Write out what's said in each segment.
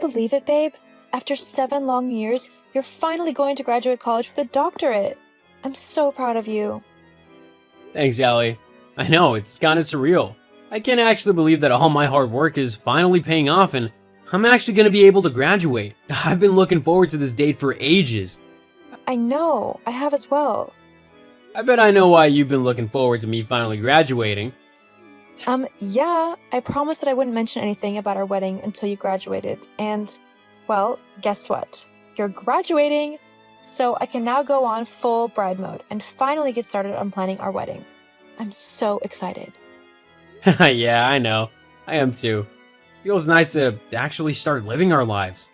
believe it, babe? After 7 long years, you're finally going to graduate college with a doctorate. I'm so proud of you. Thanks, Allie. I know, it's kinda surreal. I can't actually believe that all my hard work is finally paying off and I'm actually gonna be able to graduate. I've been looking forward to this date for ages. I know, I have as well. I bet I know why you've been looking forward to me finally graduating. Yeah, I promised that I wouldn't mention anything about our wedding until you graduated, and, well, guess what? You're graduating! So I can now go on full bride mode and finally get started on planning our wedding. I'm so excited. Yeah, I know. I am too. Feels nice to actually start living our lives.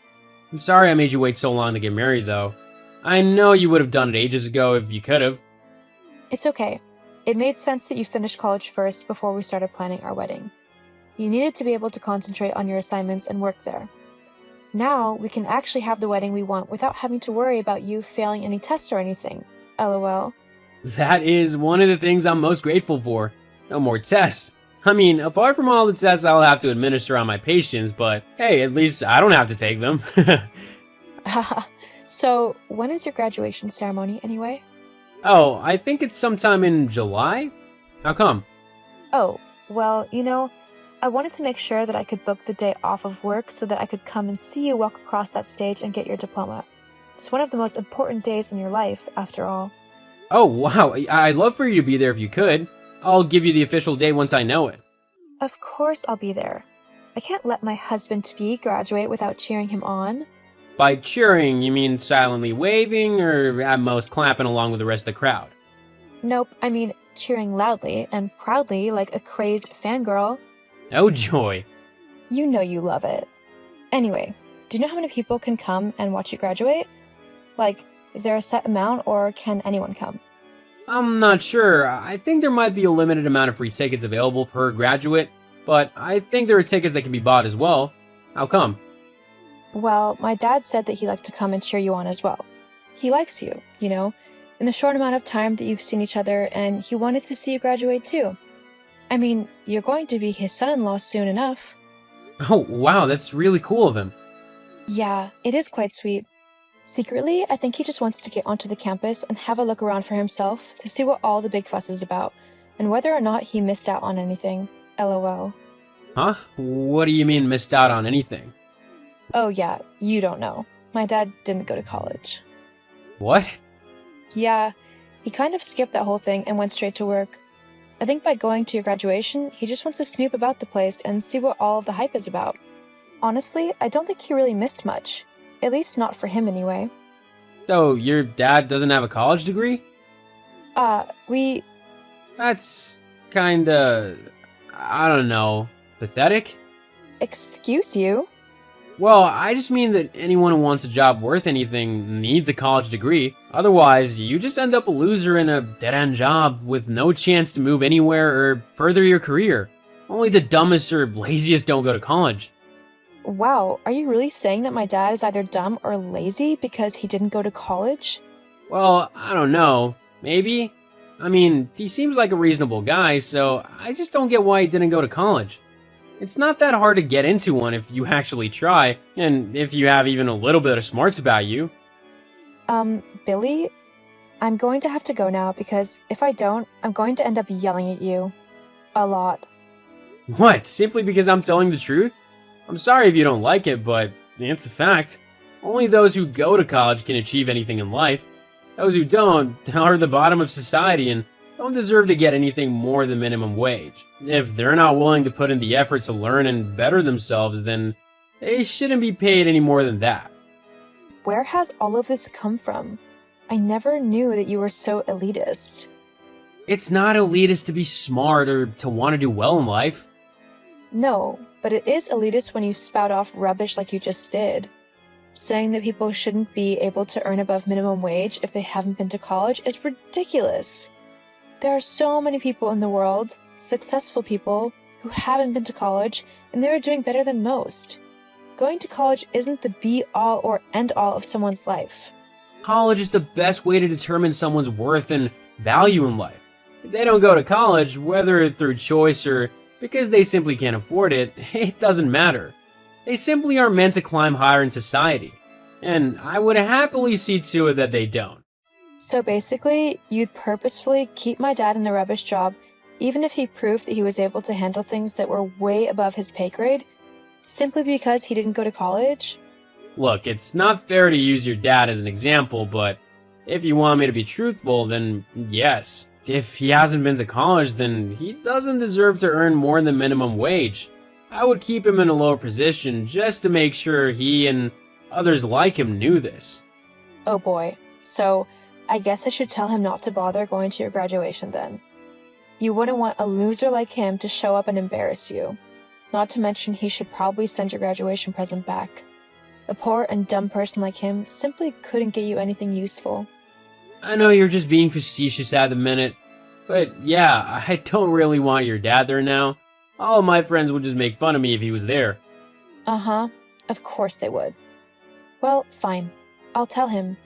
I'm sorry I made you wait so long to get married, though. I know you would have done it ages ago if you could have. It's okay. It made sense that you finished college first before we started planning our wedding. You needed to be able to concentrate on your assignments and work there. Now, we can actually have the wedding we want without having to worry about you failing any tests or anything. LOL. That is one of the things I'm most grateful for. No more tests. I mean, apart from all the tests I'll have to administer on my patients, but hey, at least I don't have to take them. Haha. So, when is your graduation ceremony anyway? Oh, I think it's sometime in July? How come? Oh, well, I wanted to make sure that I could book the day off of work so that I could come and see you walk across that stage and get your diploma. It's one of the most important days in your life, after all. Oh, wow. I'd love for you to be there if you could. I'll give you the official date once I know it. Of course I'll be there. I can't let my husband-to-be graduate without cheering him on. By cheering, you mean silently waving, or at most clapping along with the rest of the crowd? Nope, I mean cheering loudly and proudly like a crazed fangirl. Oh joy. You know you love it. Anyway, do you know how many people can come and watch you graduate? Like, is there a set amount or can anyone come? I'm not sure. I think there might be a limited amount of free tickets available per graduate, but I think there are tickets that can be bought as well. How come? Well, my dad said that he'd like to come and cheer you on as well. He likes you, in the short amount of time that you've seen each other, and he wanted to see you graduate too. I mean, you're going to be his son-in-law soon enough. Oh, wow, that's really cool of him. Yeah, it is quite sweet. Secretly, I think he just wants to get onto the campus and have a look around for himself to see what all the big fuss is about, and whether or not he missed out on anything. LOL. Huh? What do you mean missed out on anything? Oh yeah, you don't know. My dad didn't go to college. What? Yeah, he kind of skipped that whole thing and went straight to work. I think by going to your graduation, he just wants to snoop about the place and see what all of the hype is about. Honestly, I don't think he really missed much. At least not for him anyway. So, your dad doesn't have a college degree? We... That's kinda... I don't know. Pathetic? Excuse you? Well, I just mean that anyone who wants a job worth anything needs a college degree. Otherwise, you just end up a loser in a dead-end job with no chance to move anywhere or further your career. Only the dumbest or laziest don't go to college. Wow, are you really saying that my dad is either dumb or lazy because he didn't go to college? Well, I don't know. Maybe? I mean, he seems like a reasonable guy, so I just don't get why he didn't go to college. It's not that hard to get into one if you actually try, and if you have even a little bit of smarts about you. Billy? I'm going to have to go now because if I don't, I'm going to end up yelling at you. A lot. What? Simply because I'm telling the truth? I'm sorry if you don't like it, but it's a fact. Only those who go to college can achieve anything in life. Those who don't are the bottom of society and don't deserve to get anything more than minimum wage. If they're not willing to put in the effort to learn and better themselves, then they shouldn't be paid any more than that. Where has all of this come from? I never knew that you were so elitist. It's not elitist to be smart or to want to do well in life. No, but it is elitist when you spout off rubbish like you just did. Saying that people shouldn't be able to earn above minimum wage if they haven't been to college is ridiculous. There are so many people in the world, successful people, who haven't been to college, and they're doing better than most. Going to college isn't the be-all or end-all of someone's life. College is the best way to determine someone's worth and value in life. If they don't go to college, whether through choice or because they simply can't afford it, it doesn't matter. They simply aren't meant to climb higher in society. And I would happily see to it that they don't. So basically, you'd purposefully keep my dad in a rubbish job, even if he proved that he was able to handle things that were way above his pay grade, simply because he didn't go to college? Look, it's not fair to use your dad as an example, but if you want me to be truthful, then yes. If he hasn't been to college, then he doesn't deserve to earn more than minimum wage. I would keep him in a lower position just to make sure he and others like him knew this. Oh boy. So, I guess I should tell him not to bother going to your graduation then. You wouldn't want a loser like him to show up and embarrass you. Not to mention he should probably send your graduation present back. A poor and dumb person like him simply couldn't get you anything useful. I know you're just being facetious at the minute, but yeah, I don't really want your dad there now. All of my friends would just make fun of me if he was there. Uh-huh. Of course they would. Well, fine. I'll tell him.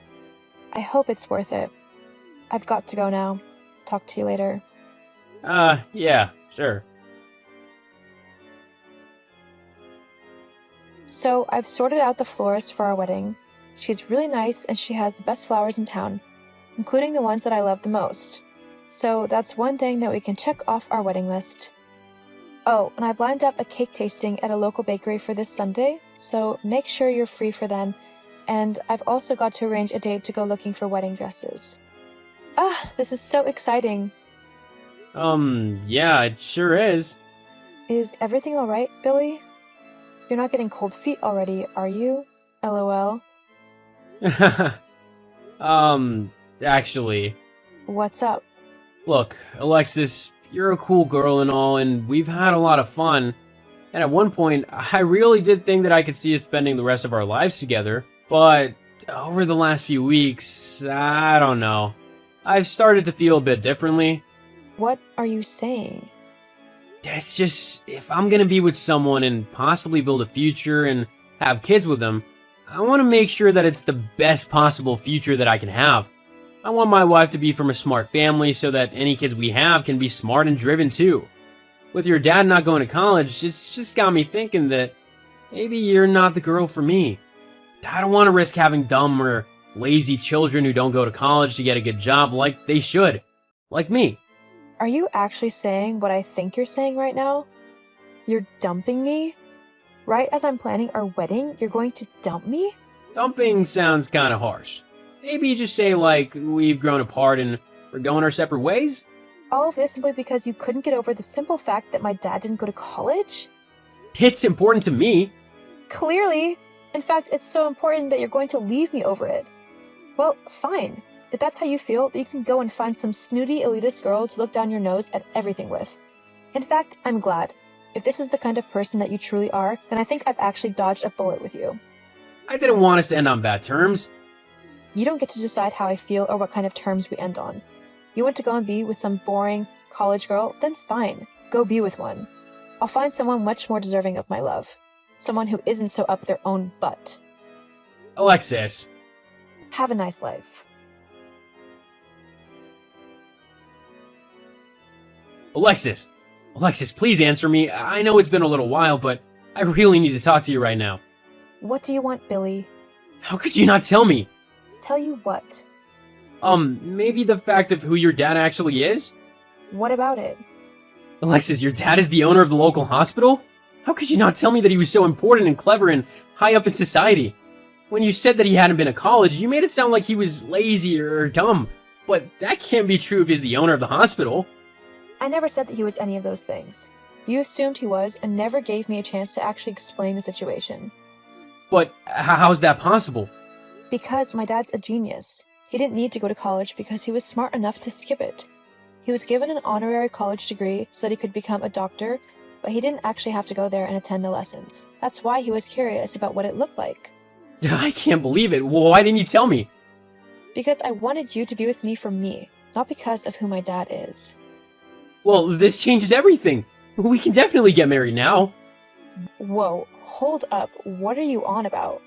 I hope it's worth it. I've got to go now. Talk to you later. Yeah, sure. So, I've sorted out the florist for our wedding. She's really nice and she has the best flowers in town, including the ones that I love the most. So, that's one thing that we can check off our wedding list. Oh, and I've lined up a cake tasting at a local bakery for this Sunday, so make sure you're free for then. And I've also got to arrange a date to go looking for wedding dresses. Ah, this is so exciting. Yeah, it sure is. Is everything alright, Billy? You're not getting cold feet already, are you? LOL. Actually. What's up? Look, Alexis, you're a cool girl and all, and we've had a lot of fun. And at one point, I really did think that I could see us spending the rest of our lives together. But over the last few weeks, I don't know. I've started to feel a bit differently. What are you saying? It's just, if I'm gonna be with someone and possibly build a future and have kids with them, I want to make sure that it's the best possible future that I can have. I want my wife to be from a smart family so that any kids we have can be smart and driven too. With your dad not going to college, it's just got me thinking that maybe you're not the girl for me. I don't want to risk having dumb or lazy children who don't go to college to get a good job like they should. Like me. Are you actually saying what I think you're saying right now? You're dumping me? Right as I'm planning our wedding, you're going to dump me? Dumping sounds kind of harsh. Maybe you just say like, we've grown apart and we're going our separate ways? All of this simply because you couldn't get over the simple fact that my dad didn't go to college? It's important to me. Clearly. In fact, it's so important that you're going to leave me over it. Well, fine. If that's how you feel, then you can go and find some snooty elitist girl to look down your nose at everything with. In fact, I'm glad. If this is the kind of person that you truly are, then I think I've actually dodged a bullet with you. I didn't want us to end on bad terms. You don't get to decide how I feel or what kind of terms we end on. You want to go and be with some boring college girl? Then fine. Go be with one. I'll find someone much more deserving of my love. Someone who isn't so up their own butt. Alexis. Have a nice life. Alexis! Alexis, please answer me. I know it's been a little while, but I really need to talk to you right now. What do you want, Billy? How could you not tell me? Tell you what? Maybe the fact of who your dad actually is? What about it? Alexis, your dad is the owner of the local hospital? How could you not tell me that he was so important and clever and high up in society? When you said that he hadn't been to college, you made it sound like he was lazy or dumb. But that can't be true if he's the owner of the hospital. I never said that he was any of those things. You assumed he was and never gave me a chance to actually explain the situation. But how's that possible? Because my dad's a genius. He didn't need to go to college because he was smart enough to skip it. He was given an honorary college degree so that he could become a doctor, but he didn't actually have to go there and attend the lessons. That's why he was curious about what it looked like. I can't believe it. Why didn't you tell me? Because I wanted you to be with me for me, not because of who my dad is. Well, this changes everything. We can definitely get married now. Whoa, hold up. What are you on about?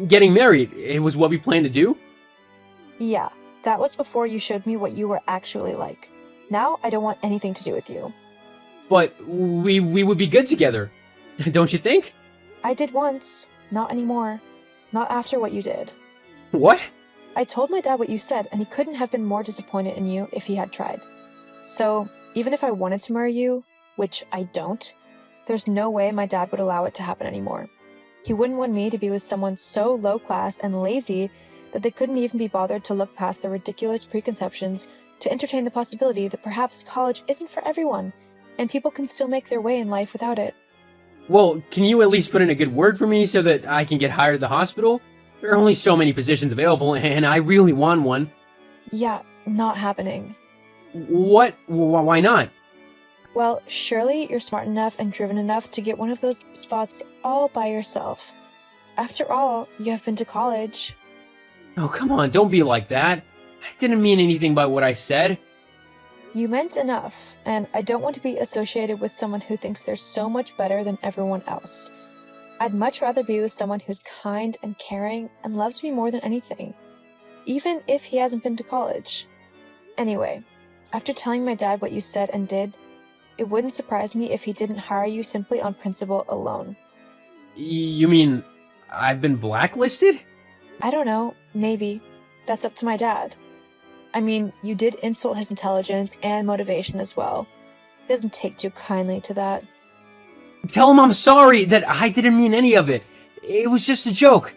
Getting married, it was what we planned to do? Yeah, that was before you showed me what you were actually like. Now I don't want anything to do with you. But we would be good together, don't you think? I did once. Not anymore. Not after what you did. What? I told my dad what you said, and he couldn't have been more disappointed in you if he had tried. So, even if I wanted to marry you, which I don't, there's no way my dad would allow it to happen anymore. He wouldn't want me to be with someone so low class and lazy that they couldn't even be bothered to look past their ridiculous preconceptions to entertain the possibility that perhaps college isn't for everyone, and people can still make their way in life without it. Well, can you at least put in a good word for me so that I can get hired at the hospital? There are only so many positions available, and I really want one. Yeah, not happening. What? Why not? Well, surely you're smart enough and driven enough to get one of those spots all by yourself. After all, you have been to college. Oh, come on, don't be like that. I didn't mean anything by what I said. You meant enough, and I don't want to be associated with someone who thinks they're so much better than everyone else. I'd much rather be with someone who's kind and caring and loves me more than anything, even if he hasn't been to college. Anyway, after telling my dad what you said and did, it wouldn't surprise me if he didn't hire you simply on principle alone. You mean I've been blacklisted? I don't know, maybe. That's up to my dad. I mean, you did insult his intelligence and motivation as well. He doesn't take too kindly to that. Tell him I'm sorry, that I didn't mean any of it. It was just a joke.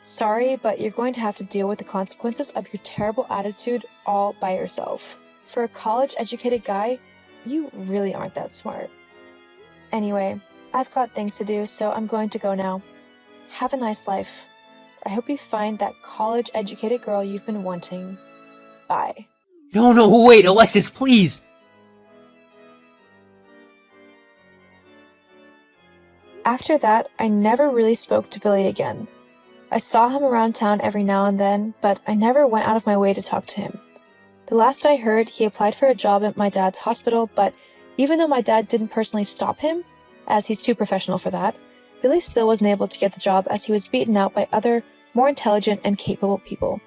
Sorry, but you're going to have to deal with the consequences of your terrible attitude all by yourself. For a college-educated guy, you really aren't that smart. Anyway, I've got things to do, so I'm going to go now. Have a nice life. I hope you find that college-educated girl you've been wanting. Bye. No, wait, Alexis, please. After that, I never really spoke to Billy again. I saw him around town every now and then, but I never went out of my way to talk to him. The last I heard, he applied for a job at my dad's hospital, but even though my dad didn't personally stop him, as he's too professional for that, Billy still wasn't able to get the job as he was beaten out by other, more intelligent and capable people.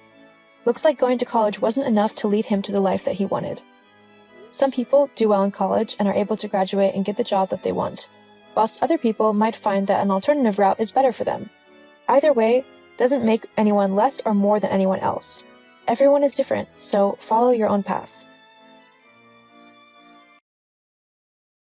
Looks like going to college wasn't enough to lead him to the life that he wanted. Some people do well in college and are able to graduate and get the job that they want, whilst other people might find that an alternative route is better for them. Either way doesn't make anyone less or more than anyone else. Everyone is different, so follow your own path.